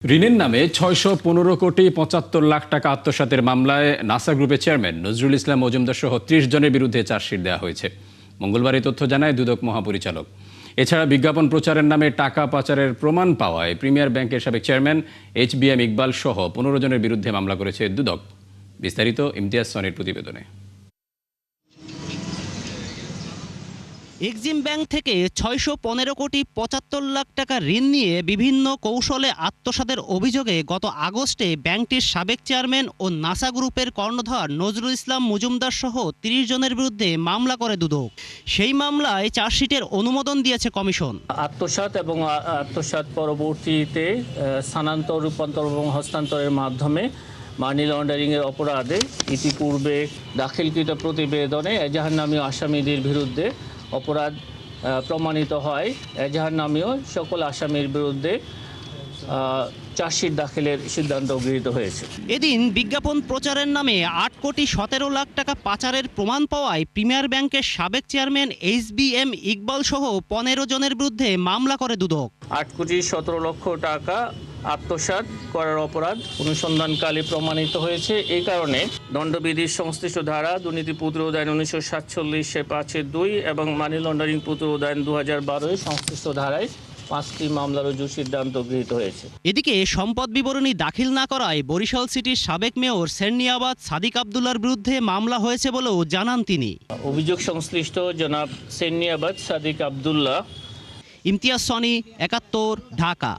ঋণের নামে ৬১৫ কোটি ৭৫ লাখ টাকা আত্মসাতের মামলায় নাসা গ্রুপের চেয়ারম্যান নজরুল ইসলাম মজুমদার সহ ৩০ জনের বিরুদ্ধে চার্জশিট দেওয়া হয়েছে। মঙ্গলবার এই তথ্য জানায় দুদক মহাপরিচালক। এছাড়া বিজ্ঞাপন প্রচারের নামে টাকা পাচারের প্রমাণ পাওয়ায় প্রিমিয়ার ব্যাংকের সাবেক চেয়ারম্যান HBM ইকবাল সহ ১৫ জনের বিরুদ্ধে মামলা করেছে দুদক। বিস্তারিত ইমতিয়াজ সনির প্রতিবেদনে। এক্সিম ব্যাংক থেকে ৬১৫ কোটি ৭৫ লাখ টাকা ঋণ নিয়ে বিভিন্ন কৌশলে আত্মসাতের অভিযোগে গত আগস্টে ব্যাংকটির সাবেক চেয়ারম্যান ও নাসা গ্রুপের কর্ণধার নজরুল ইসলাম মজুমদার সহ ৩০ জনের বিরুদ্ধে মামলা করে দুদক। সেই মামলায় চার্জশিটের অনুমোদন দিয়েছে কমিশন। আত্মসাৎ এবং আত্মসাৎ পরবর্তীতে স্থানান্তর, রূপান্তর এবং হস্তান্তরের মাধ্যমে মানি লন্ডারিংয়ের অপরাধে ইতিপূর্বে দাখিলকৃত প্রতিবেদনে এজাহার নামীয় আসামিদের বিরুদ্ধে অপরাধ প্রমাণিত হয়। এজাহার নামীয় সকল আসামির বিরুদ্ধে চার্জশিট দাখিলের সিদ্ধান্ত গৃহীত হয়েছে। এদিন বিজ্ঞাপন প্রচারের নামে ৮ কোটি ১৭ লাখ টাকা পাচারের প্রমাণ পাওয়ায় প্রিমিয়ার ব্যাংকের সাবেক চেয়ারম্যান HBM ইকবাল সহ ১৫ জনের বিরুদ্ধে মামলা করে দুদক। ৮ কোটি ১৭ লক্ষ টাকা আত্মসাৎ করার অপরাধ অনুসন্ধানকালে প্রমাণিত হয়েছে। এই কারণে দণ্ডবিধির সংশ্লিষ্ট ধারা, দুর্নীতি প্রতিরোধ আইন ১৯৪৭ 5-2 এবং মানি লন্ডারিং প্রতিরোধ আইন ২০১২ সংশ্লিষ্ট ধারায় ৫টি মামলা রুজুর সিদ্ধান্ত গৃহীত হয়েছে। এদিকে সম্পদ বিবরণী দাখিল না করায় বরিশাল সিটির সাবেক মেয়র সেরনিয়াবাদ সাদিক আবদুল্লার বিরুদ্ধে মামলা হয়েছে বলেও জানান তিনি। অভিযোগ সংশ্লিষ্ট জনাব সেরনিয়াবাদ সাদিক আবদুল্লাহ। ইমতিয়াজ সনি, ৭১, ঢাকা।